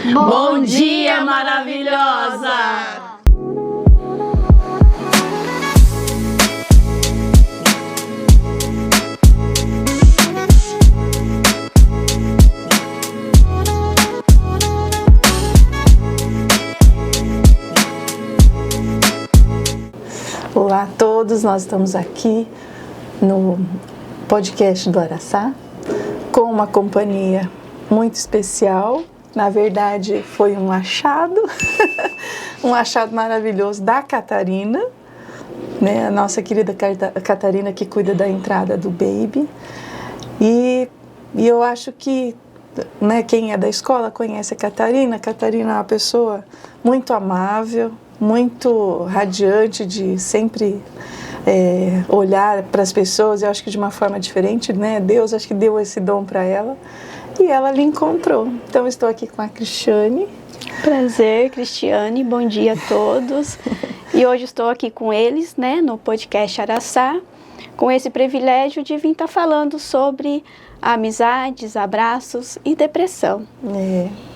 Bom dia, maravilhosa! Olá a todos, nós estamos aqui no podcast do Araçá com uma companhia muito especial. Na verdade, foi um achado, um achado maravilhoso da Catarina, né? A nossa querida Catarina que cuida da entrada do baby. E eu acho que, né, quem é da escola conhece a Catarina. A Catarina é uma pessoa muito amável, muito radiante, de sempre olhar para as pessoas, eu acho que de uma forma diferente, né? Deus acho que deu esse dom para ela e ela lhe encontrou. Então, eu estou aqui com a Cristiane. Prazer, Cristiane, bom dia a todos. E hoje estou aqui com eles, né, no podcast Araçá, com esse privilégio de vir estar falando sobre amizades, abraços e depressão.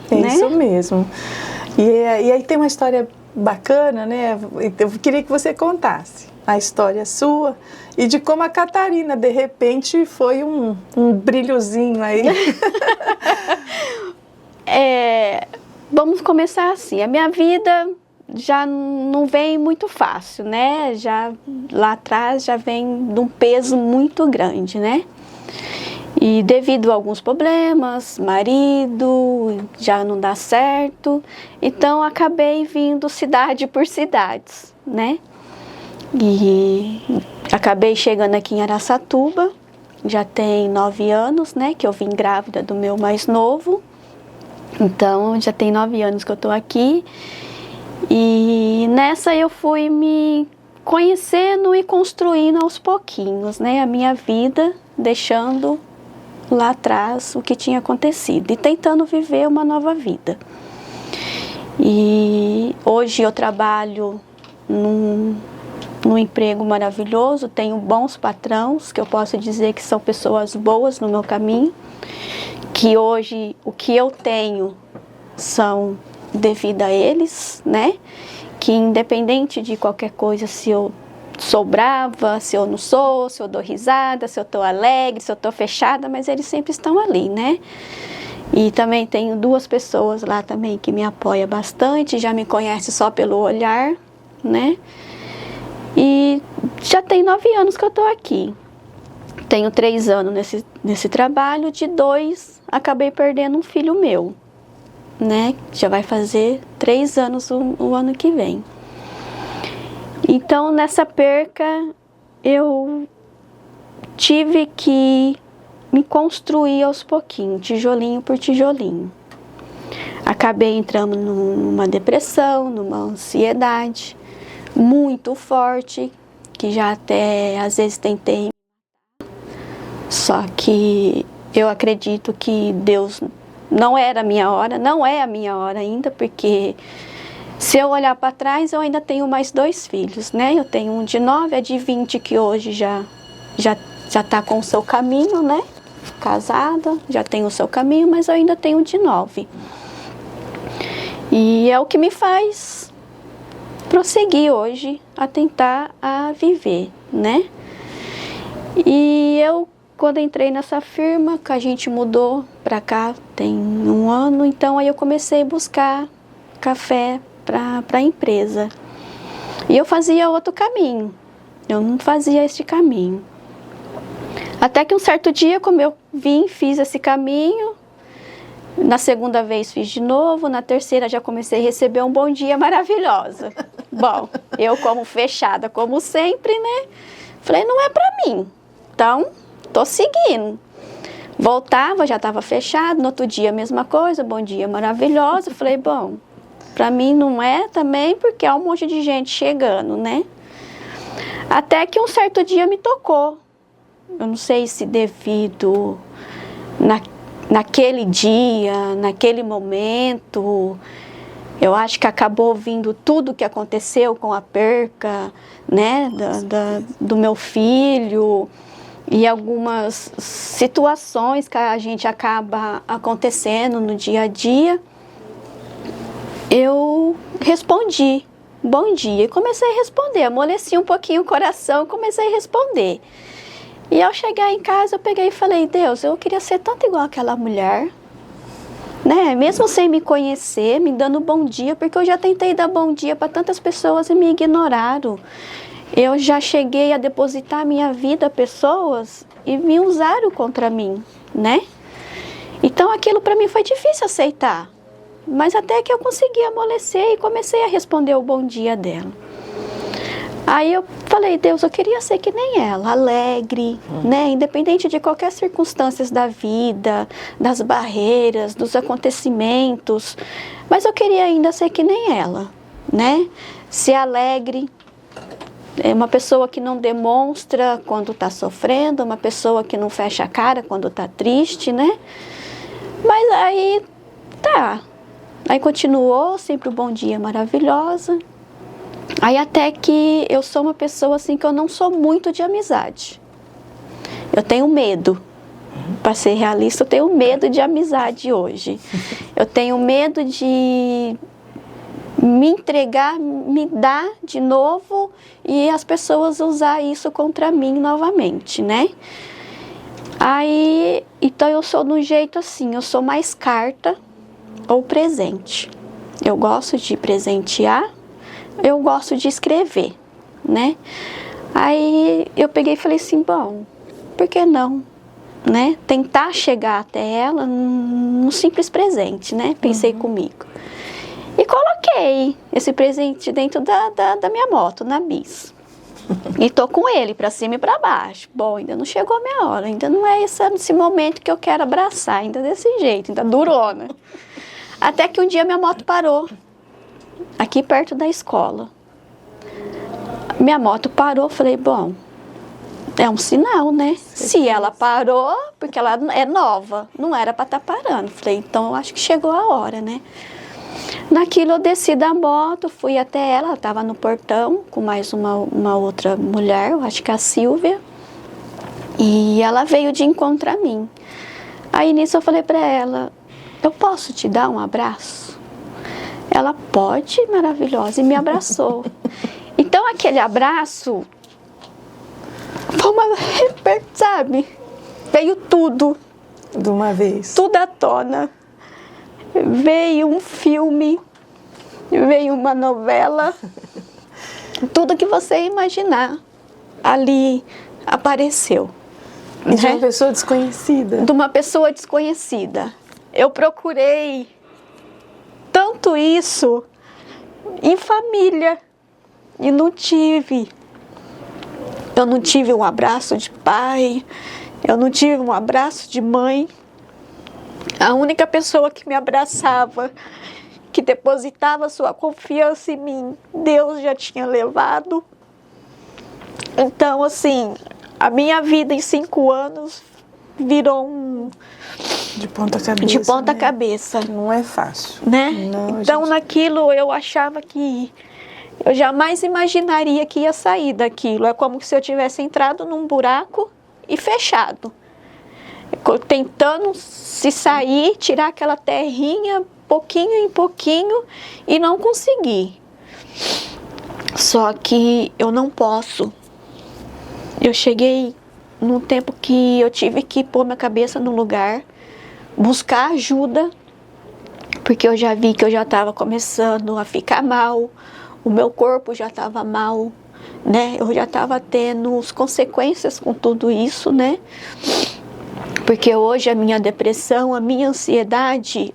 É né? Isso mesmo. E aí tem uma história bacana, né? Eu queria que você contasse a história sua e de como a Catarina, de repente, foi um brilhozinho aí. Vamos começar assim. A minha vida já não vem muito fácil, né? Já lá atrás já vem de um peso muito grande, né? E devido a alguns problemas, marido, já não dá certo, então acabei vindo cidade por cidades, né? E acabei chegando aqui em Araçatuba, já tem 9 anos, né? Que eu vim grávida do meu mais novo, então já tem 9 anos que eu tô aqui. E nessa eu fui me conhecendo e construindo aos pouquinhos, né? A minha vida, deixando lá atrás o que tinha acontecido e tentando viver uma nova vida. E hoje eu trabalho num emprego maravilhoso, tenho bons patrões, que eu posso dizer que são pessoas boas no meu caminho, que hoje o que eu tenho são devido a eles, né? Que independente de qualquer coisa, se eu sou brava, se eu não sou, se eu dou risada, se eu estou alegre, se eu estou fechada, mas eles sempre estão ali, né? E também tenho 2 pessoas lá também que me apoiam bastante, já me conhecem só pelo olhar, né? E já tem 9 anos que eu estou aqui. Tenho 3 anos nesse trabalho, de 2 acabei perdendo um filho meu, né? Já vai fazer 3 anos o ano que vem. Então, nessa perca, eu tive que me construir aos pouquinhos, tijolinho por tijolinho. Acabei entrando numa depressão, numa ansiedade muito forte, que já até às vezes tentei. Só que eu acredito que Deus não era a minha hora, não é a minha hora ainda, porque se eu olhar para trás, eu ainda tenho mais 2 filhos, né? Eu tenho um de 9, a de 20, que hoje já está com o seu caminho, né? Casada, já tem o seu caminho, mas eu ainda tenho um de 9. E é o que me faz prosseguir hoje a tentar viver, né? E eu, quando entrei nessa firma, que a gente mudou para cá, tem 1 ano, então aí eu comecei a buscar café para a empresa. E eu fazia outro caminho, eu não fazia este caminho. Até que um certo dia, como eu fiz esse caminho, na segunda vez fiz de novo, na terceira já comecei a receber um bom dia maravilhosa. Bom, eu como fechada, como sempre, né? Falei, não é para mim, então tô seguindo. Voltava, já estava fechado, no outro dia a mesma coisa, bom dia maravilhosa. Falei, bom, para mim não é também, porque há um monte de gente chegando, né? Até que um certo dia me tocou. Eu não sei se devido naquele dia, naquele momento, eu acho que acabou vindo tudo que aconteceu com a perca, né, do meu filho, e algumas situações que a gente acaba acontecendo no dia a dia. eu respondi, bom dia, e comecei a responder, amoleci um pouquinho o coração, comecei a responder. E ao chegar em casa, eu peguei e falei, Deus, eu queria ser tanto igual aquela mulher, né? Mesmo sem me conhecer, me dando bom dia, porque eu já tentei dar bom dia para tantas pessoas e me ignoraram. Eu já cheguei a depositar minha vida a pessoas e me usaram contra mim, né? Então aquilo para mim foi difícil aceitar. Mas até que eu consegui amolecer e comecei a responder o bom dia dela. Aí eu falei, Deus, eu queria ser que nem ela, alegre, né? Independente de qualquer circunstância da vida, das barreiras, dos acontecimentos. Mas eu queria ainda ser que nem ela, né? Ser alegre, é uma pessoa que não demonstra quando está sofrendo, uma pessoa que não fecha a cara quando está triste, né? Mas aí, tá. Aí continuou, sempre o bom dia maravilhosa. Aí até que eu sou uma pessoa assim que eu não sou muito de amizade. Eu tenho medo. Para ser realista, eu tenho medo de amizade hoje. Eu tenho medo de me entregar, me dar de novo e as pessoas usar isso contra mim novamente, né? Aí, então eu sou de um jeito assim, eu sou mais carta ou presente. Eu gosto de presentear, eu gosto de escrever, né? Aí eu peguei e falei assim, bom, por que não, né? Tentar chegar até ela num simples presente, né? Pensei comigo. E coloquei esse presente dentro da minha moto, na bis. E tô com ele para cima e para baixo. Bom, ainda não chegou a minha hora, ainda não é esse momento que eu quero abraçar, ainda desse jeito, ainda durona. Até que um dia minha moto parou, aqui perto da escola. Minha moto parou, falei, bom, é um sinal, né? Se ela parou, porque ela é nova, não era para estar parando. Falei, então eu acho que chegou a hora, né? Naquilo eu desci da moto, fui até ela estava no portão com mais uma outra mulher, eu acho que a Silvia, e ela veio de encontro a mim. Aí nisso eu falei para ela, eu posso te dar um abraço? Ela, pode, maravilhosa, e me abraçou. Então aquele abraço foi uma, sabe, veio tudo. De uma vez. Tudo à tona. Veio um filme, veio uma novela, tudo que você imaginar ali apareceu. De né? uma pessoa desconhecida. De uma pessoa desconhecida. Eu procurei tanto isso em família e não tive. Eu não tive um abraço de pai, eu não tive um abraço de mãe. A única pessoa que me abraçava, que depositava sua confiança em mim, Deus já tinha levado. Então, assim, a minha vida em 5 anos virou um... De ponta cabeça. De ponta né? cabeça. Não é fácil. Né? Não, então, gente... naquilo eu achava que... Eu jamais imaginaria que ia sair daquilo. É como se eu tivesse entrado num buraco e fechado. Tentando se sair, tirar aquela terrinha, pouquinho em pouquinho, e não consegui. Só que eu não posso. Eu cheguei num tempo que eu tive que pôr minha cabeça no lugar, buscar ajuda, porque eu já vi que eu já estava começando a ficar mal, o meu corpo já estava mal, né? Eu já estava tendo as consequências com tudo isso, né? Porque hoje a minha depressão, a minha ansiedade,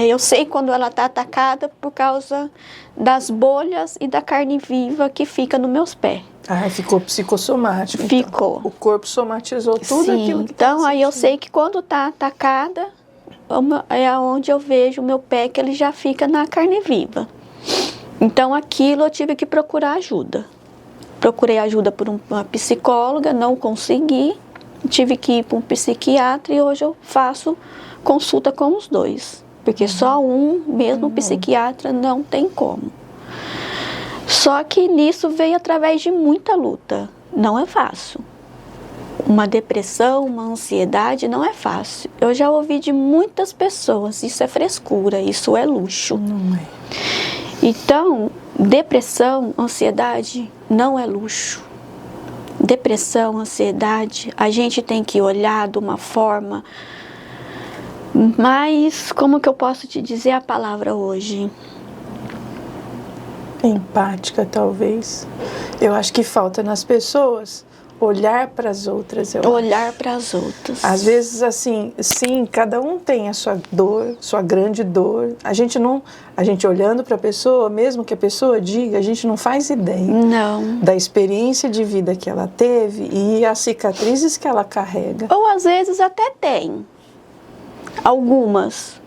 eu sei quando ela está atacada por causa das bolhas e da carne viva que fica nos meus pés. Ah, ficou psicossomático. Ficou. Então. O corpo somatizou tudo Sim, aquilo que então tá aí eu sei que quando está atacada, é onde eu vejo o meu pé que ele já fica na carne viva. Então aquilo eu tive que procurar ajuda. Procurei ajuda por uma psicóloga, não consegui. Tive que ir para um psiquiatra e hoje eu faço consulta com os dois. Porque só um, mesmo psiquiatra, não tem como. Só que nisso veio através de muita luta. Não é fácil. uma depressão, uma ansiedade, não é fácil. Eu já ouvi de muitas pessoas, isso é frescura, isso é luxo. Não é. Então, depressão, ansiedade não é luxo. Depressão, ansiedade, a gente tem que olhar de uma forma mais, como que eu posso te dizer a palavra hoje? Empática, talvez. Eu acho que falta nas pessoas olhar para as outras. Olhar para as outras. Às vezes, assim, sim, cada um tem a sua dor, sua grande dor. A gente olhando para a pessoa, mesmo que a pessoa diga, a gente não faz ideia Não. da experiência de vida que ela teve e as cicatrizes que ela carrega. Ou às vezes até tem algumas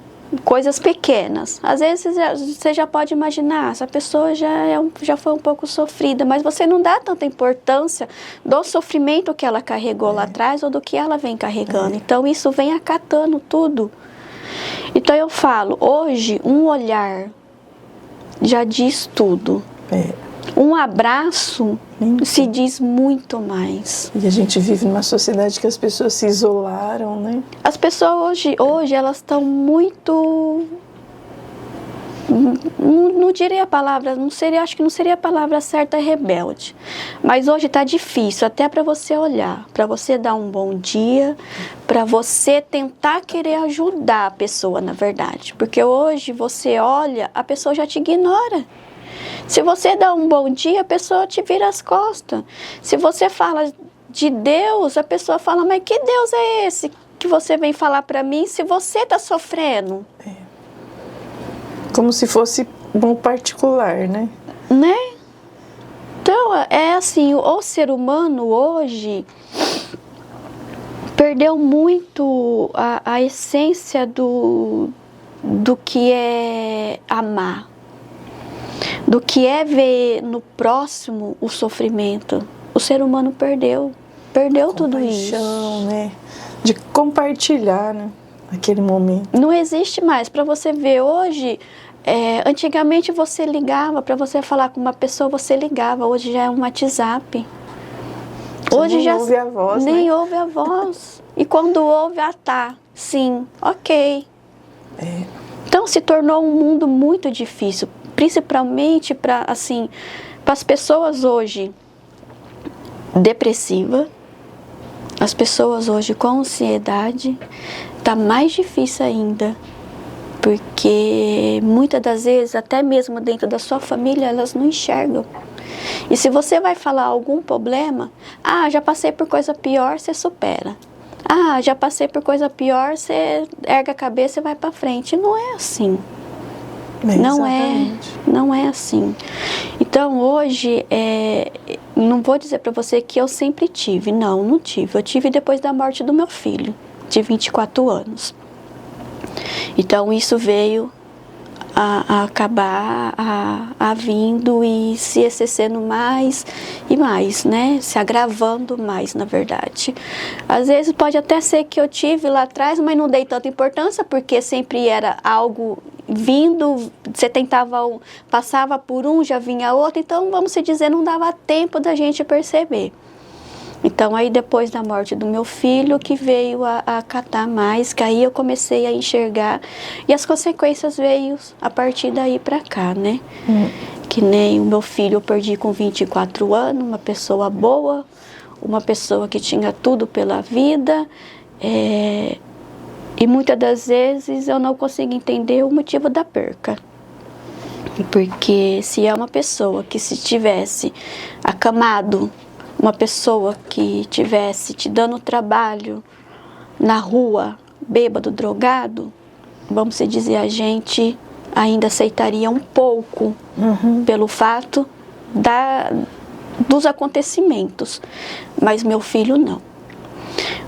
coisas pequenas. Às vezes você já pode imaginar, essa pessoa já foi um pouco sofrida, mas você não dá tanta importância do sofrimento que ela carregou lá atrás ou do que ela vem carregando. Então isso vem acatando tudo. Então eu falo, hoje um olhar já diz tudo. Um abraço se diz muito mais. E a gente vive numa sociedade que as pessoas se isolaram, né? As pessoas hoje elas estão muito... Não diria a palavra, acho que não seria a palavra certa, rebelde. Mas hoje está difícil, até para você olhar, para você dar um bom dia, para você tentar querer ajudar a pessoa, na verdade. Porque hoje você olha, a pessoa já te ignora. Se você dá um bom dia, a pessoa te vira as costas. Se você fala de Deus, a pessoa fala, mas que Deus é esse que você vem falar para mim se você está sofrendo? Como se fosse um particular, né? Né? Então, é assim, o ser humano hoje perdeu muito a essência do que é amar. Do que é ver no próximo o sofrimento. O ser humano perdeu tudo isso. Né? De compartilhar, né? Aquele momento. Não existe mais. Para você ver hoje, antigamente você ligava, para você falar com uma pessoa, você ligava. Hoje já é um WhatsApp. Hoje nem já ouve a voz, nem né? ouve a voz. E quando ouve, tá. Sim, ok. Então se tornou um mundo muito difícil. Principalmente para as pessoas hoje depressivas, as pessoas hoje com ansiedade, está mais difícil ainda, porque muitas das vezes, até mesmo dentro da sua família, elas não enxergam. E se você vai falar algum problema, já passei por coisa pior, você supera. Já passei por coisa pior, você ergue a cabeça e vai para frente. Não é assim. Não é assim. Então hoje, não vou dizer para você que eu sempre tive, não tive. Eu tive depois da morte do meu filho, de 24 anos. Então isso veio a acabar vindo e se excedendo mais e mais, né? Se agravando mais, na verdade. Às vezes pode até ser que eu tive lá atrás, mas não dei tanta importância, porque sempre era algo vindo, você passava por um, já vinha outro, então vamos se dizer, não dava tempo da gente perceber. Então aí depois da morte do meu filho que veio a acatar mais, que aí eu comecei a enxergar e as consequências veio a partir daí pra cá, né? Que nem o meu filho eu perdi com 24 anos, uma pessoa boa, uma pessoa que tinha tudo pela vida, e muitas das vezes eu não consigo entender o motivo da perca. Porque se é uma pessoa que se tivesse acamado, uma pessoa que tivesse te dando trabalho na rua, bêbado, drogado, vamos dizer, a gente ainda aceitaria um pouco pelo fato dos acontecimentos. Mas meu filho não.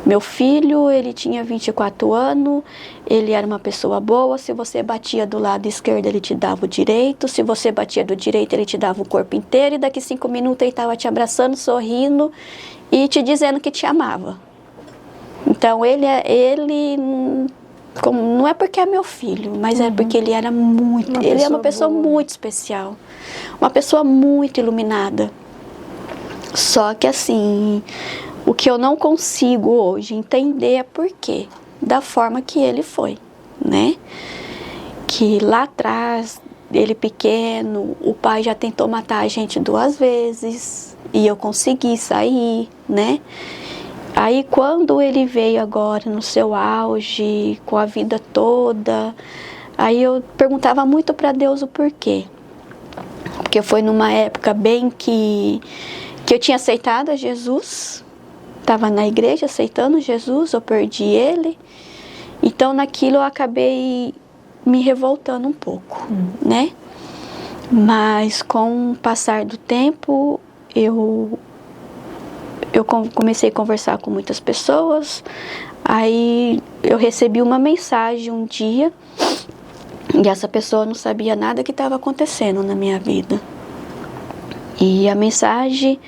Meu filho, ele tinha 24 anos, ele era uma pessoa boa, se você batia do lado esquerdo, ele te dava o direito, se você batia do direito, ele te dava o corpo inteiro, e daqui 5 minutos ele estava te abraçando, sorrindo e te dizendo que te amava. Então, ele não é porque é meu filho, mas é porque ele era ele é uma pessoa muito especial, uma pessoa muito iluminada. Só que assim, O que eu não consigo hoje entender é por quê, da forma que ele foi, né? Que lá atrás, ele pequeno, o pai já tentou matar a gente 2 vezes e eu consegui sair, né? Aí quando ele veio agora no seu auge, com a vida toda, aí eu perguntava muito para Deus o porquê. Porque foi numa época bem que eu tinha aceitado a Jesus, estava na igreja aceitando Jesus, eu perdi ele. Então naquilo eu acabei me revoltando um pouco, né? Mas com o passar do tempo, eu comecei a conversar com muitas pessoas, aí eu recebi uma mensagem um dia, e essa pessoa não sabia nada que estava acontecendo na minha vida. E a mensagem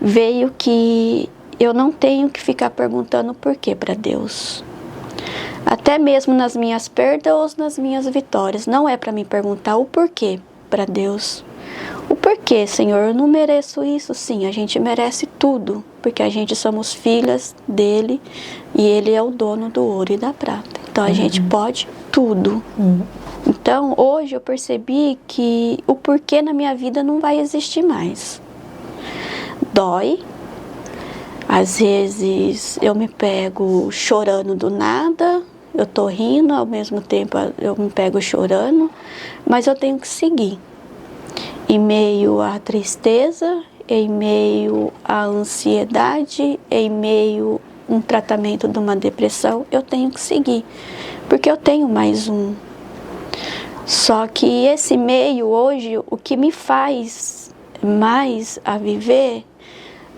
veio que eu não tenho que ficar perguntando por quê para Deus. Até mesmo nas minhas perdas ou nas minhas vitórias, não é para mim perguntar o porquê para Deus. O porquê, Senhor, eu não mereço isso? Sim, a gente merece tudo, porque a gente somos filhas dele e ele é o dono do ouro e da prata. Então a gente pode tudo. Então hoje eu percebi que o porquê na minha vida não vai existir mais. Dói. Às vezes eu me pego chorando do nada, eu tô rindo, ao mesmo tempo eu me pego chorando, mas eu tenho que seguir. Em meio à tristeza, em meio à ansiedade, em meio a um tratamento de uma depressão, eu tenho que seguir, porque eu tenho mais um. Só que esse meio hoje, o que me faz mais a viver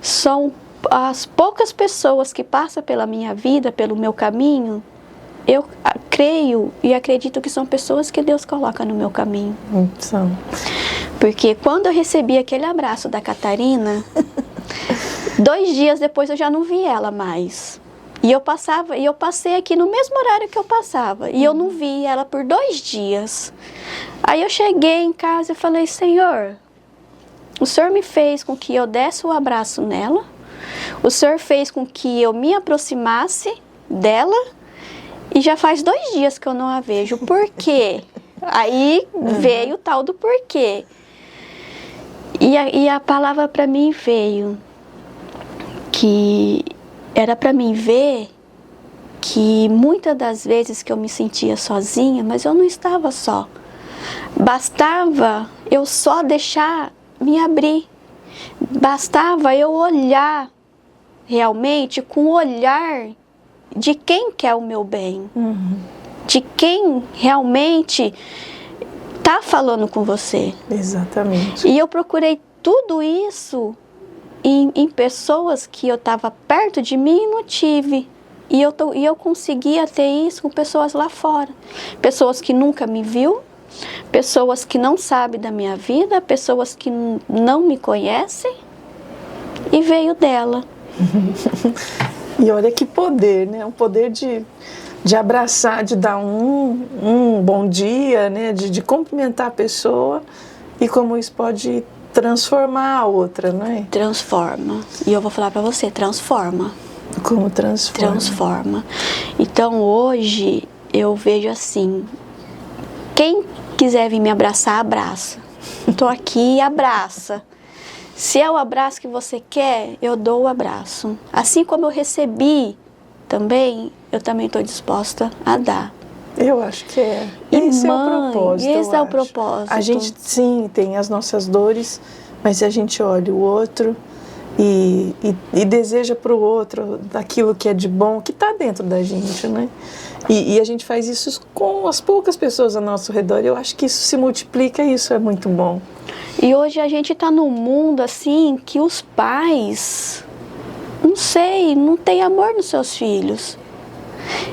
são as poucas pessoas que passam pela minha vida, pelo meu caminho. Eu creio e acredito que são pessoas que Deus coloca no meu caminho. São. Porque quando eu recebi aquele abraço da Catarina, 2 dias depois eu já não vi ela mais. E eu passei aqui no mesmo horário que eu passava. E eu não vi ela por 2 dias. Aí eu cheguei em casa e falei, Senhor, o Senhor me fez com que eu desse o abraço nela. O Senhor fez com que eu me aproximasse dela. E já faz 2 dias que eu não a vejo. Por quê? Aí veio o tal do porquê. E a palavra para mim veio que era para mim ver que muitas das vezes que eu me sentia sozinha, mas eu não estava só. Bastava eu só deixar me abrir. Bastava eu olhar realmente com o olhar de quem quer o meu bem. De quem realmente está falando com você. Exatamente. E eu procurei tudo isso em pessoas que eu estava perto de mim e não tive. E eu conseguia ter isso com pessoas lá fora. Pessoas que nunca me viu, pessoas que não sabem da minha vida, pessoas que não me conhecem. E veio dela. E olha que poder, né? Um poder de abraçar, de dar um bom dia, né? De cumprimentar a pessoa e como isso pode transformar a outra, não é? Transforma. E eu vou falar para você, transforma. Como transforma? Transforma. Então hoje eu vejo assim, quem quiser vir me abraçar, abraça. Estou aqui, abraça. Se é o abraço que você quer, eu dou o abraço. Assim como eu recebi também, eu também estou disposta a dar. Eu acho que é. Esse é o propósito. Esse é o propósito. A gente, sim, tem as nossas dores, mas se a gente olha o outro e deseja para o outro daquilo que é de bom, que está dentro da gente, né? E a gente faz isso com as poucas pessoas ao nosso redor. Eu acho que isso se multiplica e isso é muito bom. E hoje a gente está num mundo assim que os pais, não sei, não tem amor nos seus filhos.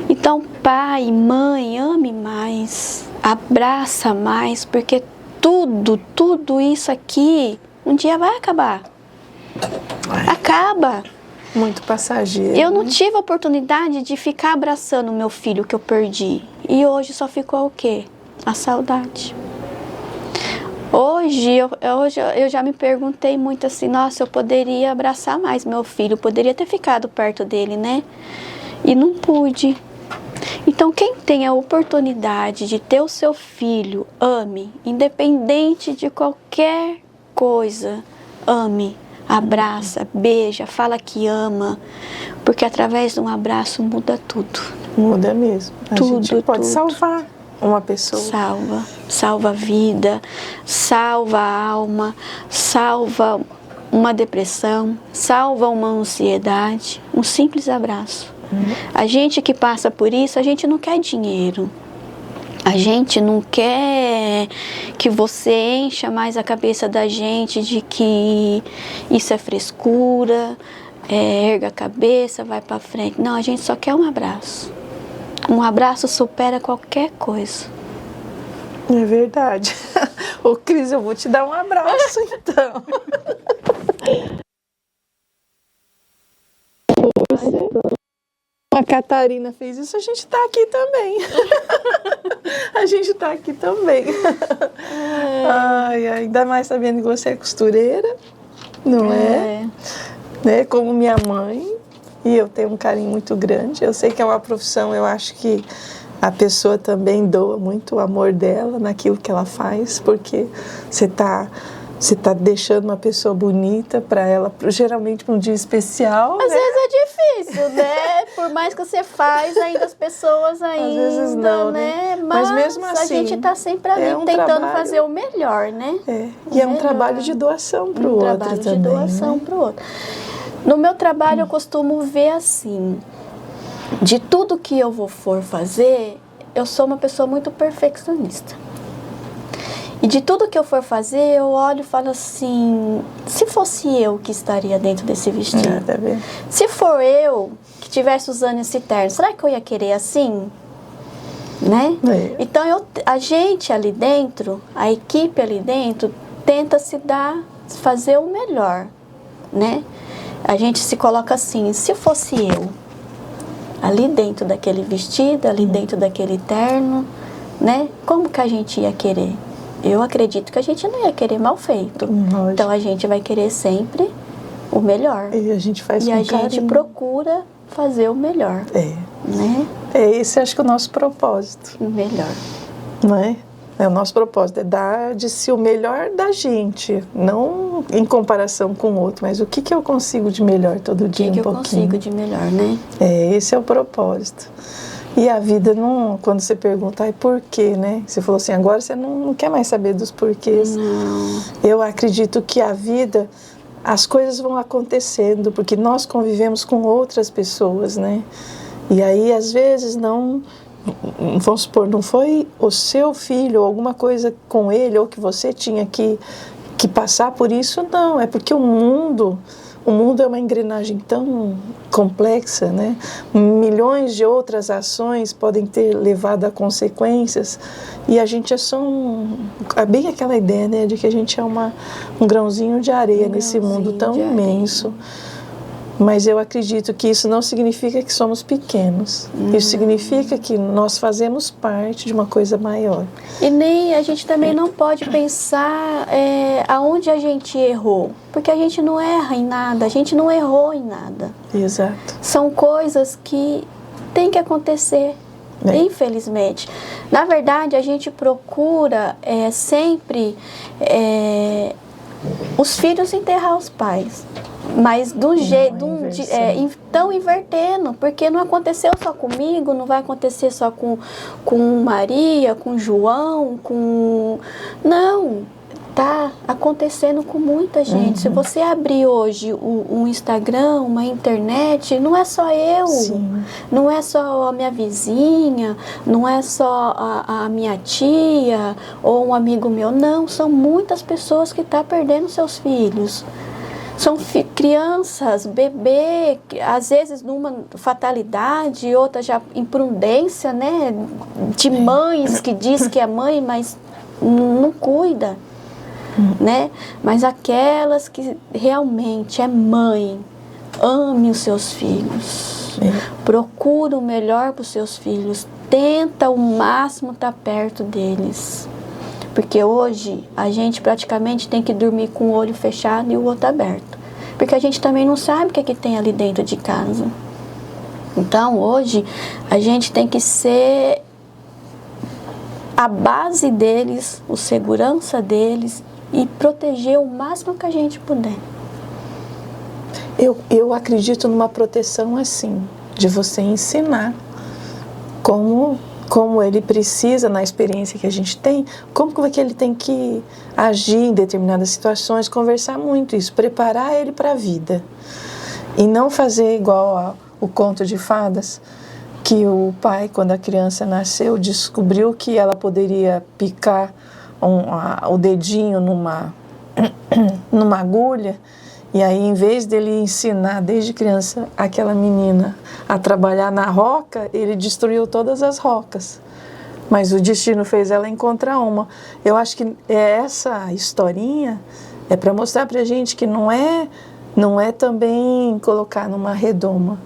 Então, pai, mãe, ame mais, abraça mais, porque tudo isso aqui um dia vai acabar. Acaba. Muito passageiro. Eu não tive a oportunidade de ficar abraçando o meu filho que eu perdi. E hoje só ficou o quê? A saudade. Hoje hoje eu já me perguntei muito assim, nossa, eu poderia abraçar mais meu filho, poderia ter ficado perto dele, né? E não pude. Então, quem tem a oportunidade de ter o seu filho, ame, independente de qualquer coisa, ame, abraça, beija, fala que ama, porque através de um abraço muda tudo. Muda mesmo. A gente pode tudo. salvar uma pessoa. Salva a vida, salva a alma, salva uma depressão, salva uma ansiedade, um simples abraço. A gente que passa por isso, a gente não quer dinheiro. A gente não quer que você encha mais a cabeça da gente de que isso é frescura, erga a cabeça, vai pra frente. Não, a gente só quer um abraço. Um abraço supera qualquer coisa. É verdade. Ô Cris, eu vou te dar um abraço então. A Catarina fez isso, a gente tá aqui também. A gente tá aqui também. Ai, ainda mais sabendo que você é costureira, não é? Né? Como minha mãe, e eu tenho um carinho muito grande. Eu sei que é uma profissão, eu acho que a pessoa também doa muito o amor dela naquilo que ela faz, porque você tá deixando uma pessoa bonita para ela, geralmente para um dia especial. Às né? vezes é difícil, né? Por mais que você faz, ainda as pessoas ainda, às vezes não, né? Mas mesmo assim, a gente está sempre ali tentando fazer o melhor, né? E é um trabalho de doação para o outro também. Um trabalho de doação para o outro. No meu trabalho eu costumo ver assim, de tudo que eu for fazer, eu sou uma pessoa muito perfeccionista. E de tudo que eu for fazer, eu olho e falo assim, se fosse eu que estaria dentro desse vestido? Tá vendo? Se for eu que estivesse usando esse terno, será que eu ia querer assim? Né? Então, a gente ali dentro, a equipe ali dentro, tenta fazer o melhor, né? A gente se coloca assim, se fosse eu, ali dentro daquele vestido, ali dentro daquele terno, né? Como que a gente ia querer? Eu acredito que a gente não ia querer mal feito. Lógico. Então a gente vai querer sempre o melhor. E a gente faz com carinho. E a gente procura fazer o melhor. Né? Esse acho que é o nosso propósito. O melhor. Não é? O nosso propósito é dar de si o melhor da gente, não em comparação com o outro, mas o que eu consigo de melhor todo dia, um pouquinho. O que eu consigo de melhor, né? Esse é o propósito. E a vida não, quando você pergunta, por quê, né? Você falou assim, agora você não quer mais saber dos porquês. Não. Eu acredito que a vida, as coisas vão acontecendo, porque nós convivemos com outras pessoas, né? E aí, às vezes, vamos supor, não foi o seu filho ou alguma coisa com ele, ou que você tinha que passar por isso, não. É porque o mundo é uma engrenagem tão complexa, né? Milhões de outras ações podem ter levado a consequências e a gente é só bem aquela ideia, né, de que a gente é um grãozinho de areia nesse mundo tão imenso. Mas eu acredito que isso não significa que somos pequenos. Isso significa que nós fazemos parte de uma coisa maior. E nem a gente também não pode pensar aonde a gente errou. Porque a gente não erra em nada, a gente não errou em nada. Exato. São coisas que têm que acontecer, infelizmente. Na verdade, a gente procura sempre os filhos enterrar os pais. Mas do jeito, então invertendo, porque não aconteceu só comigo, não vai acontecer só com Maria, com João, não, tá acontecendo com muita gente. Se você abrir hoje um Instagram, uma internet, não é só eu, não é só a minha vizinha, não é só a minha tia ou um amigo meu, não, são muitas pessoas que estão perdendo seus filhos. São crianças, bebê, às vezes numa fatalidade, outra já imprudência, né? De mães que diz que é mãe, mas não cuida, né? Mas aquelas que realmente é mãe, ame os seus filhos, procura o melhor para os seus filhos, tenta ao máximo estar perto deles. Porque hoje a gente praticamente tem que dormir com o olho fechado e o outro aberto. Porque a gente também não sabe o que é que tem ali dentro de casa. Então hoje a gente tem que ser a base deles, o segurança deles e proteger o máximo que a gente puder. Eu acredito numa proteção assim, de você ensinar como ele precisa, na experiência que a gente tem, como que ele tem que agir em determinadas situações, conversar muito isso, preparar ele para a vida. E não fazer igual o conto de fadas, que o pai, quando a criança nasceu, descobriu que ela poderia picar o dedinho numa agulha, e aí, em vez dele ensinar desde criança aquela menina a trabalhar na roca, ele destruiu todas as rocas. Mas o destino fez ela encontrar uma. Eu acho que essa historinha é para mostrar para a gente que não é também colocar numa redoma,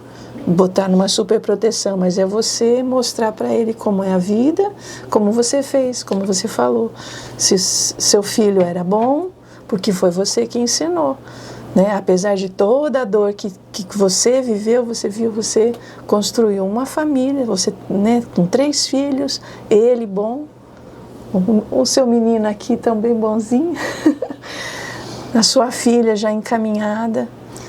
botar numa super proteção, mas é você mostrar para ele como é a vida, como você fez, como você falou. Se seu filho era bom, porque foi você que ensinou. Né? Apesar de toda a dor que você viveu, você construiu uma família, você, né, com 3 filhos, ele bom, o seu menino aqui também bonzinho, a sua filha já encaminhada.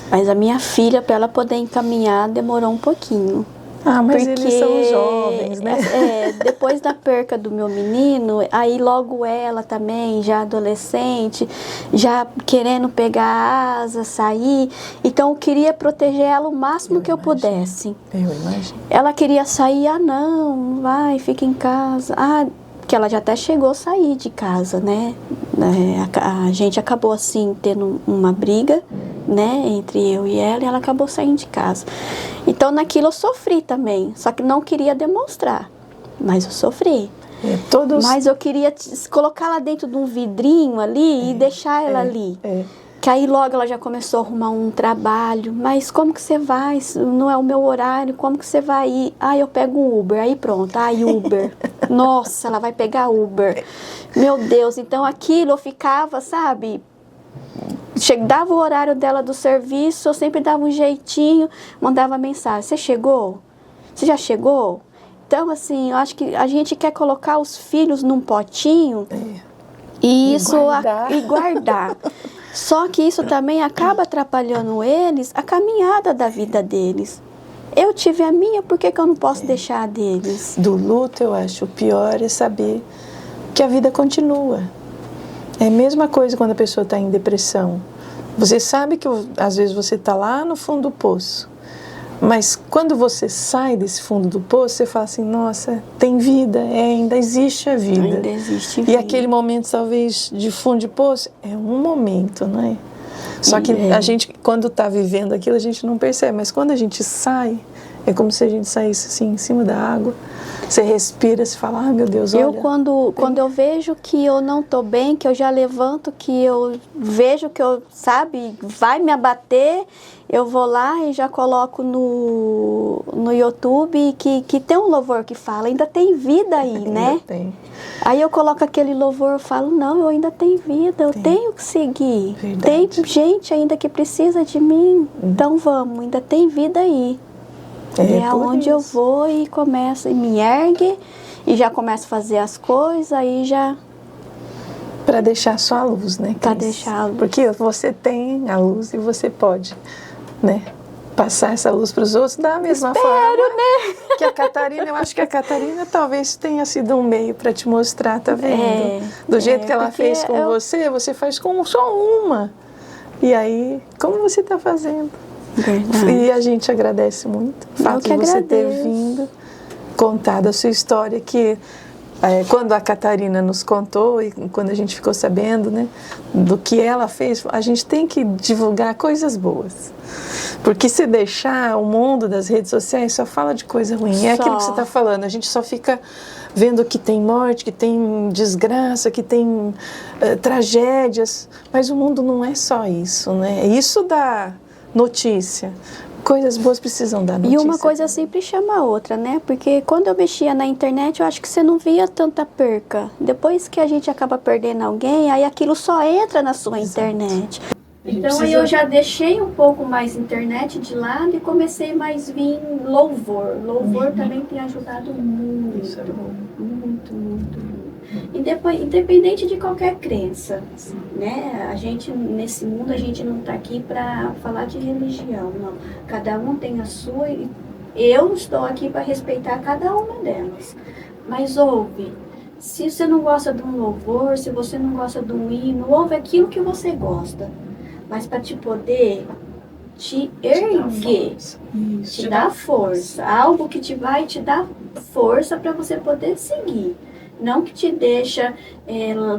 Mas a minha filha, para ela poder encaminhar, demorou um pouquinho. Ah, mas porque, eles são jovens, né? Depois da perca do meu menino, aí logo ela também, já adolescente, já querendo pegar asa, sair. Então eu queria proteger ela o máximo que eu pudesse. Eu imagino. Ela queria sair, não vai, fica em casa. Que ela já até chegou a sair de casa, né? A gente acabou assim tendo uma briga, né, entre eu e ela acabou saindo de casa. Então naquilo eu sofri também, só que não queria demonstrar, mas eu sofri. Mas eu querar colocar ela dentro de um vidrinho ali e deixar ela ali. Que aí logo ela já começou a arrumar um trabalho. Mas como que você vai? Não é o meu horário, como que você vai ir? Eu pego um Uber. Aí pronto, Uber. Nossa, ela vai pegar Uber. Meu Deus, então aquilo eu ficava, sabe? Dava o horário dela do serviço, eu sempre dava um jeitinho, mandava mensagem. Você chegou? Você já chegou? Então, assim, eu acho que a gente quer colocar os filhos num potinho e guardar. Só que isso também acaba atrapalhando eles, a caminhada da vida deles. Eu tive a minha, por que eu não posso deixar a deles? Do luto, eu acho, o pior é saber que a vida continua. É a mesma coisa quando a pessoa está em depressão. Você sabe que às vezes você está lá no fundo do poço, mas quando você sai desse fundo do poço, você fala assim, nossa, tem vida, ainda existe a vida. Ainda existe vida. E aquele momento, talvez, de fundo de poço, é um momento, não é? Só que a gente, quando está vivendo aquilo, a gente não percebe, mas quando a gente sai, é como se a gente saísse assim, em cima da água. Você respira, você fala, meu Deus, olha. Quando eu vejo que eu não estou bem, que eu já levanto, que eu vejo que eu, vai me abater, eu vou lá e já coloco no YouTube que tem um louvor que fala, ainda tem vida aí, né? Ainda tem. Aí eu coloco aquele louvor, eu falo, não, eu ainda tenho vida, eu tenho que seguir. Verdade. Tem gente ainda que precisa de mim, então vamos, ainda tem vida aí. E é onde eu vou e começo, e me ergue, e já começo a fazer as coisas, aí já... Para deixar sua luz, né? Para deixar a luz. Porque você tem a luz e você pode, né? Passar essa luz para os outros da mesma forma, né? Que a Catarina, eu acho que a Catarina talvez tenha sido um meio para te mostrar, tá vendo? Do jeito que ela fez com você faz com só uma. E aí, como você está fazendo? Verdade. E a gente agradece muito o fato de você ter vindo, contado a sua história, que quando a Catarina nos contou e quando a gente ficou sabendo, né, do que ela fez, a gente tem que divulgar coisas boas. Porque se deixar o mundo das redes sociais só fala de coisa ruim. É aquilo que você está falando, a gente só fica vendo que tem morte, que tem desgraça, que tem tragédias, mas o mundo não é só isso, né? Isso dá notícia. Coisas boas precisam dar notícia. E uma coisa sempre chama a outra, né? Porque quando eu mexia na internet, eu acho que você não via tanta perca. Depois que a gente acaba perdendo alguém, aí aquilo só entra na sua internet. Então aí eu já deixei um pouco mais internet de lado e comecei mais vir louvor. Louvor também tem ajudado muito. Isso é bom. Muito. Independente de qualquer crença, né? A gente, nesse mundo, a gente não está aqui para falar de religião, não. Cada um tem a sua e eu estou aqui para respeitar cada uma delas. Mas ouve, se você não gosta de um louvor, se você não gosta de um hino, ouve aquilo que você gosta. Mas para te poder te erguer, te dar força, algo que vai te dar força para você poder seguir. Não que te deixa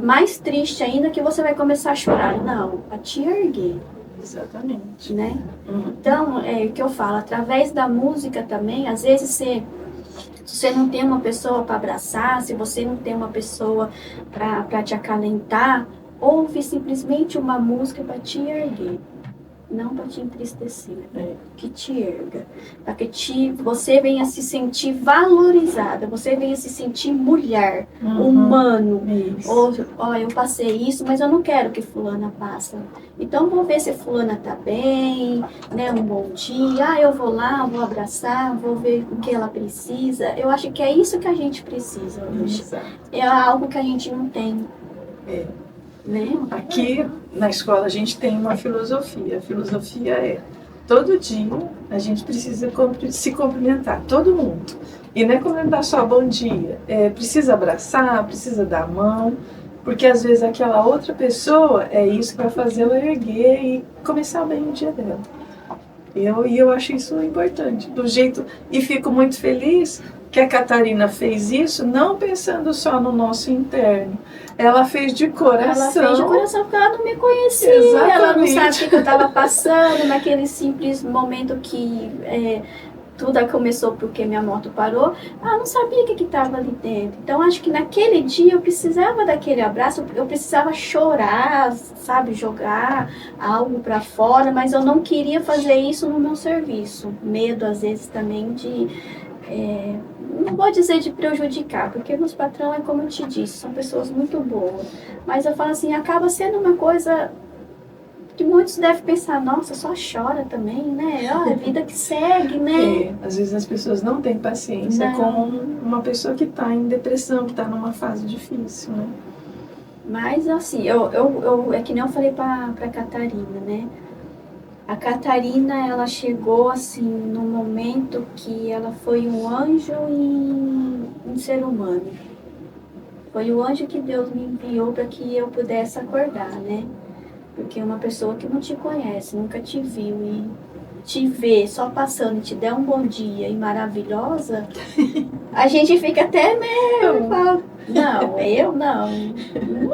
mais triste ainda, que você vai começar a chorar. Não, para te erguer. Exatamente. Né? Então, é o que eu falo, através da música também, às vezes se você não tem uma pessoa para abraçar, se você não tem uma pessoa para te acalentar, ouve simplesmente uma música para te erguer. Não para te entristecer, que te erga, para que você venha se sentir valorizada, você venha se sentir mulher, humano. Ou, eu passei isso, mas eu não quero que fulana passe. Então vou ver se fulana tá bem, né, um bom dia, eu vou lá, vou abraçar, vou ver o que ela precisa. Eu acho que é isso que a gente precisa hoje. É algo que a gente não tem. Né? Aqui na escola a gente tem uma filosofia. A filosofia é: todo dia a gente precisa se cumprimentar, todo mundo. E não é cumprimentar só bom dia. Precisa abraçar, precisa dar a mão, porque às vezes aquela outra pessoa é isso que vai fazê-la erguer e começar bem o dia dela. E eu acho isso importante. E fico muito feliz que a Catarina fez isso, não pensando só no nosso interno. Ela fez de coração. Ela fez de coração porque ela não me conhecia. Exatamente. Ela não sabia o que eu estava passando naquele simples momento que tudo começou porque minha moto parou. Ela não sabia o que estava ali dentro. Então, acho que naquele dia eu precisava daquele abraço, eu precisava chorar, sabe, jogar algo para fora, mas eu não queria fazer isso no meu serviço. Medo, às vezes, também de... não vou dizer de prejudicar, porque meus patrões, é como eu te disse, são pessoas muito boas. Mas eu falo assim, acaba sendo uma coisa que muitos devem pensar, nossa, só chora também, né? É vida que segue, né? Às vezes as pessoas não têm paciência com uma pessoa que está em depressão, que está numa fase difícil, né? Mas assim, é que nem eu falei pra Catarina, né? A Catarina, ela chegou assim no momento que ela foi um anjo em ser humano. Foi o anjo que Deus me enviou para que eu pudesse acordar, né? Porque uma pessoa que não te conhece, nunca te viu e te vê só passando e te der um bom dia e maravilhosa, a gente fica até meio... Não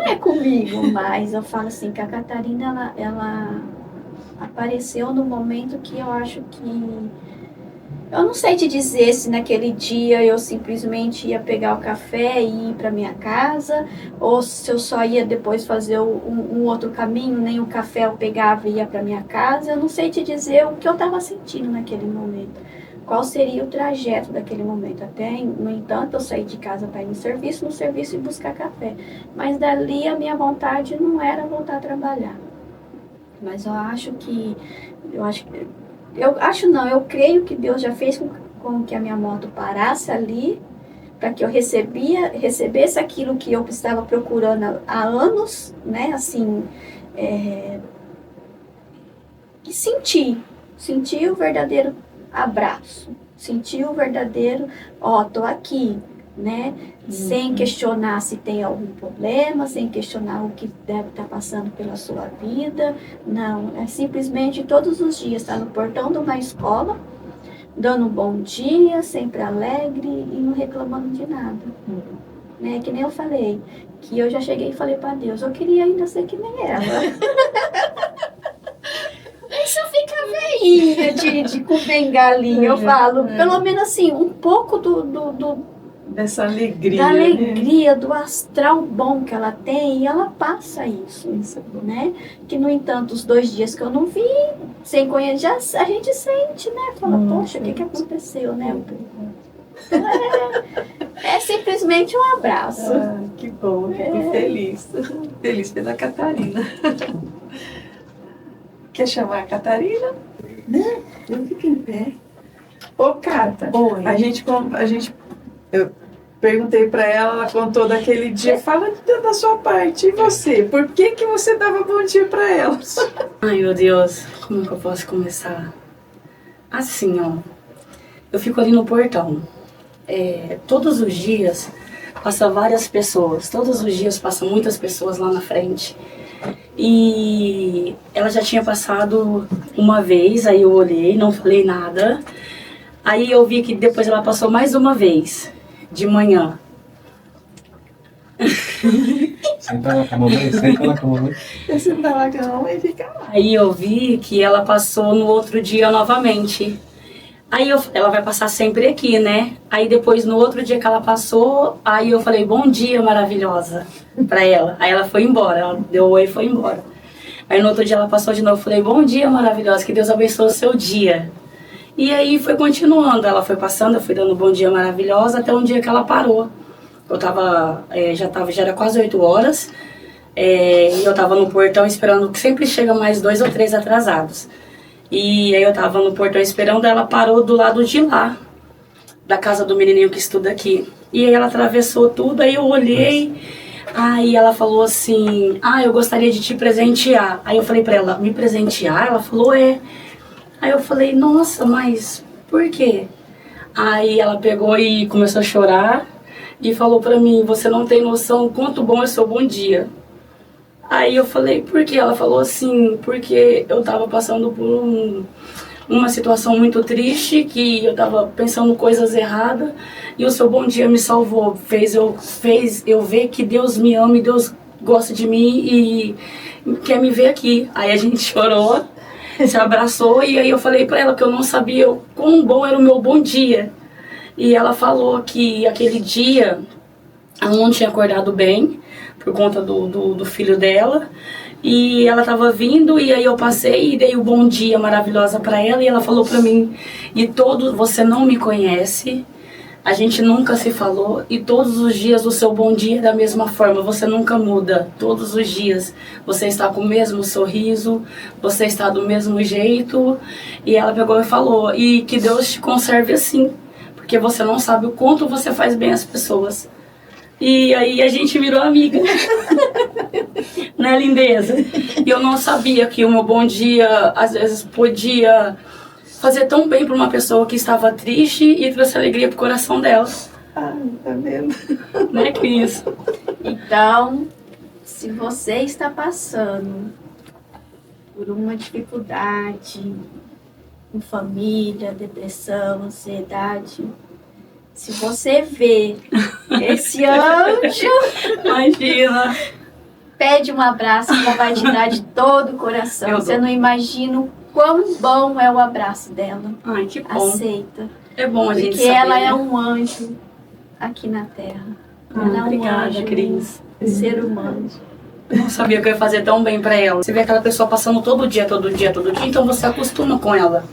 é comigo, mas eu falo assim que a Catarina, ela apareceu no momento que eu acho que... Eu não sei te dizer se naquele dia eu simplesmente ia pegar o café e ir para minha casa, ou se eu só ia depois fazer um outro caminho, nem o café eu pegava e ia para minha casa. Eu não sei te dizer o que eu estava sentindo naquele momento, qual seria o trajeto daquele momento. Até, no entanto, eu saí de casa para ir no serviço e buscar café. Mas dali a minha vontade não era voltar a trabalhar. Mas eu creio que Deus já fez com que a minha moto parasse ali, para que eu recebesse aquilo que eu estava procurando há anos, né, assim, e sentir o verdadeiro abraço, sentir o verdadeiro, tô aqui, né, sem questionar se tem algum problema, sem questionar o que deve estar passando pela sua vida. Não, é simplesmente todos os dias estar no portão de uma escola, dando um bom dia, sempre alegre e não reclamando de nada. Né? Que nem eu falei, que eu já cheguei e falei para Deus, eu queria ainda ser que nem ela. Isso fica veinha com bengalinha, eu falo, pelo menos assim, um pouco Dessa alegria. Da né? alegria, do astral bom que ela tem, e ela passa isso, Isso é bom. né? Que, no entanto, os 2 dias que eu não vi, sem conhecer, a gente sente, né? Fala, poxa, o que aconteceu, né? É simplesmente um abraço. Ah, que bom, fico feliz. Feliz pela Catarina. Quer chamar a Catarina? Não, eu fico em pé. Ô, Cata, Oi. eu perguntei pra ela, ela contou daquele dia. Fala da sua parte. E você? Por que você dava bom dia pra ela? Ai, meu Deus, como que eu posso começar? Assim, ó, eu fico ali no portão. Todos os dias passa várias pessoas, todos os dias passam muitas pessoas lá na frente. E ela já tinha passado uma vez, aí eu olhei, não falei nada. Aí eu vi que depois ela passou mais uma vez, de manhã. Senta lá com a mamãe, senta lá com a mamãe. Você tá lá com a mãe e fica lá. Aí eu vi que ela passou no outro dia novamente. Aí ela vai passar sempre aqui, né? Aí depois, no outro dia que ela passou, aí eu falei, bom dia, maravilhosa, pra ela. Aí ela foi embora, ela deu oi e foi embora. Aí no outro dia ela passou de novo, eu falei, bom dia, maravilhosa, que Deus abençoe o seu dia. E aí foi continuando, ela foi passando, eu fui dando bom dia, maravilhosa, até um dia que ela parou. Eu já era quase 8 horas, e eu tava no portão esperando, que sempre chega mais 2 ou 3 atrasados. E aí eu tava no portão esperando, ela parou do lado de lá, da casa do menininho que estuda aqui. E aí ela atravessou tudo, aí eu olhei, aí ela falou assim, eu gostaria de te presentear. Aí eu falei pra ela, me presentear? Ela falou, é. Aí eu falei, nossa, mas por quê? Aí ela pegou e começou a chorar e falou pra mim, você não tem noção quanto bom é seu bom dia. Aí eu falei, por quê? Ela falou assim, porque eu tava passando por uma situação muito triste, que eu tava pensando coisas erradas, e o seu bom dia me salvou, fez eu ver que Deus me ama e Deus gosta de mim e quer me ver aqui. Aí a gente chorou, se abraçou, e aí eu falei pra ela que eu não sabia o quão bom era o meu bom dia. E ela falou que aquele dia ela não tinha acordado bem, por conta do filho dela, e ela tava vindo, e aí eu passei e dei o bom dia maravilhosa pra ela, e ela falou pra mim, você não me conhece, a gente nunca se falou, e todos os dias o seu bom dia é da mesma forma, você nunca muda, todos os dias você está com o mesmo sorriso, você está do mesmo jeito. E ela pegou e falou, e que Deus te conserve assim, porque você não sabe o quanto você faz bem às pessoas. E aí a gente virou amiga, né, lindeza? E eu não sabia que o meu bom dia, às vezes, podia fazer tão bem para uma pessoa que estava triste e trouxe alegria pro coração dela. Tá vendo? Né, Cris? Então, se você está passando por uma dificuldade com família, depressão, ansiedade, se você vê esse anjo, Imagina. pede um abraço que ela vai te dar de todo o coração. Eu Você dou. não imagina o quão bom é o abraço dela. Ai, que bom. Aceita. É bom a gente Porque saber, ela né? é um anjo aqui na Terra. Ela é um Obrigada, anjo, Cris. um ser humano. Eu não sabia que eu ia fazer tão bem pra ela. Você vê aquela pessoa passando todo dia, então você acostuma com ela.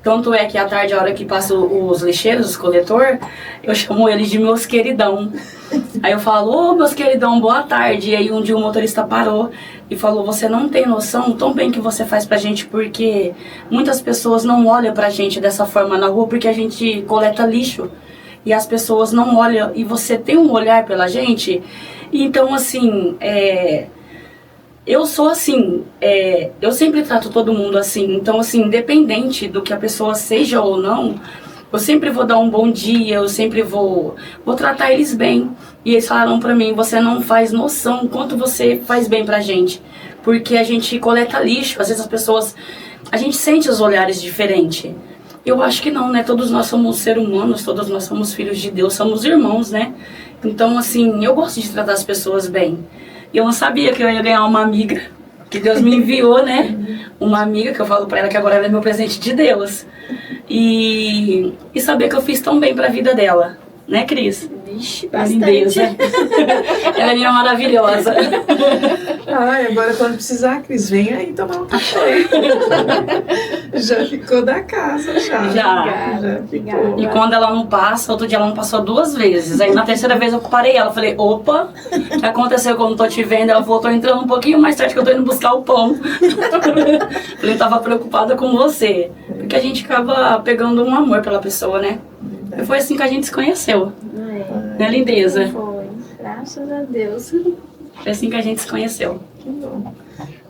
Tanto é que à tarde, a hora que passam os lixeiros, os coletor, eu chamo eles de meus queridão. Aí eu falo, ô meus queridão, boa tarde. E aí um dia o motorista parou e falou, você não tem noção tão bem que você faz pra gente, porque muitas pessoas não olham pra gente dessa forma na rua, porque a gente coleta lixo. E as pessoas não olham, e você tem um olhar pela gente. Então, assim, eu sou assim, eu sempre trato todo mundo assim. Então, assim, independente do que a pessoa seja ou não, eu sempre vou dar um bom dia, eu sempre vou tratar eles bem. E eles falaram pra mim, você não faz noção o quanto você faz bem pra gente. Porque a gente coleta lixo, às vezes as pessoas, a gente sente os olhares diferentes. Eu acho que não, né? Todos nós somos seres humanos, todos nós somos filhos de Deus, somos irmãos, né? Então, assim, eu gosto de tratar as pessoas bem. Eu não sabia que eu ia ganhar uma amiga, que Deus me enviou, né? Uma amiga que eu falo pra ela que agora ela é meu presente de Deus. E saber que eu fiz tão bem pra vida dela, né, Cris? Vixe, A bastante. lindeza. Ela é minha maravilhosa. Ai, agora quando precisar, Cris, vem aí tomar um café. Já ficou da casa, já. Já. Ficou. E quando ela não passa, outro dia ela não passou 2 vezes. Aí na terceira vez eu parei ela, falei, opa, o que aconteceu que eu não tô te vendo? Ela falou, tô entrando um pouquinho mais tarde que eu tô indo buscar o pão. Falei, eu tava preocupada com você. Porque a gente acaba pegando um amor pela pessoa, né? E foi assim que a gente se conheceu, né, lindeza? Foi, graças a Deus. Foi assim que a gente se conheceu. Que bom.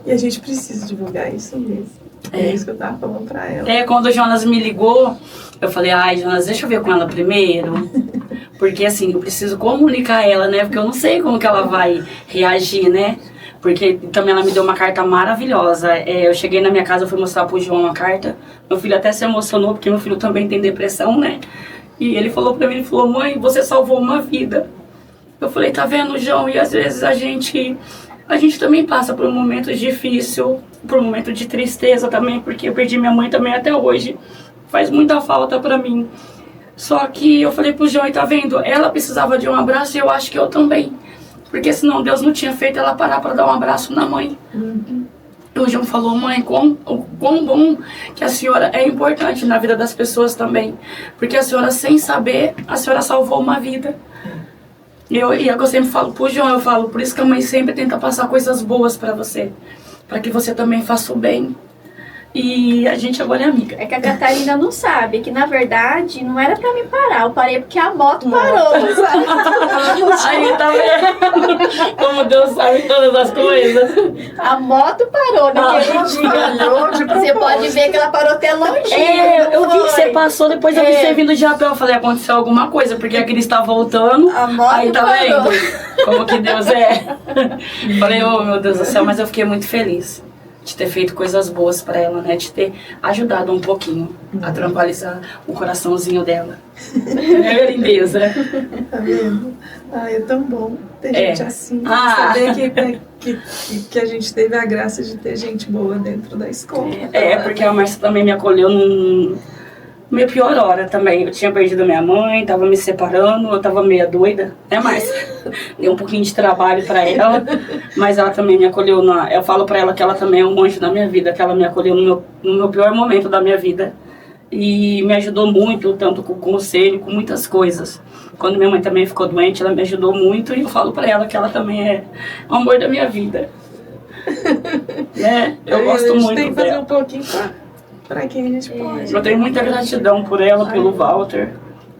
E a gente precisa divulgar isso mesmo. É isso que eu tava falando pra ela. Quando o Jonas me ligou, eu falei, ai, Jonas, deixa eu ver com ela primeiro. Porque assim, eu preciso comunicar ela, né? Porque eu não sei como que ela vai reagir, né? Porque também ela me deu uma carta maravilhosa. Eu cheguei na minha casa, eu fui mostrar pro João a carta. Meu filho até se emocionou, porque meu filho também tem depressão, né? E ele falou pra mim, ele falou, mãe, você salvou uma vida. Eu falei, tá vendo, João? E às vezes a gente também passa por um momento difícil, por um momento de tristeza também, porque eu perdi minha mãe também até hoje. Faz muita falta pra mim. Só que eu falei pro João, e tá vendo? Ela precisava de um abraço e eu acho que eu também. Porque senão Deus não tinha feito ela parar pra dar um abraço na mãe. E o João falou, mãe, quão bom que a senhora é importante na vida das pessoas também. Porque a senhora, sem saber, a senhora salvou uma vida. E eu sempre falo pro João, eu falo, por isso que a mãe sempre tenta passar coisas boas pra você. Pra que você também faça o bem. E a gente agora é amiga. É que a Catarina não sabe que, na verdade, não era pra me parar. Eu parei porque a moto parou, sabe? Aí tá vendo? Como Deus sabe todas as coisas. A moto parou naquele dia. Falhou de Você pode propósito. ver que ela parou até longe. Eu vi que você passou, depois eu vi você vindo de rapel. Eu falei, aconteceu alguma coisa, porque a Cris tá voltando. A moto Aí tá parou. vendo como que Deus é. Falei, oh meu Deus do céu, mas eu fiquei muito feliz de ter feito coisas boas pra ela, né? De ter ajudado um pouquinho a tranquilizar o coraçãozinho dela. É lindeza. Tá vendo? Ai, é tão bom ter gente assim. Ah. Saber que a gente teve a graça de ter gente boa dentro da escola. Porque a Márcia também me acolheu num minha pior hora também. Eu tinha perdido minha mãe, tava me separando, eu tava meio doida, né, Márcia? Dei um pouquinho de trabalho pra ela, mas ela também me acolheu eu falo pra ela que ela também é um anjo na minha vida, que ela me acolheu no meu pior momento da minha vida. E me ajudou muito, tanto com o conselho, com muitas coisas. Quando minha mãe também ficou doente, ela me ajudou muito e eu falo pra ela que ela também é o amor da minha vida. Né? Eu gosto muito tem que fazer dela. um pouquinho pra quem a gente pode. Eu tenho muita gratidão por ela, pelo Walter,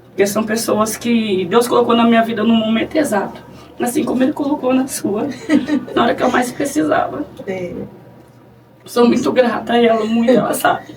porque são pessoas que Deus colocou na minha vida no momento exato, assim como Ele colocou na sua, na hora que eu mais precisava. É. Sou muito grata a ela, muito, ela sabe.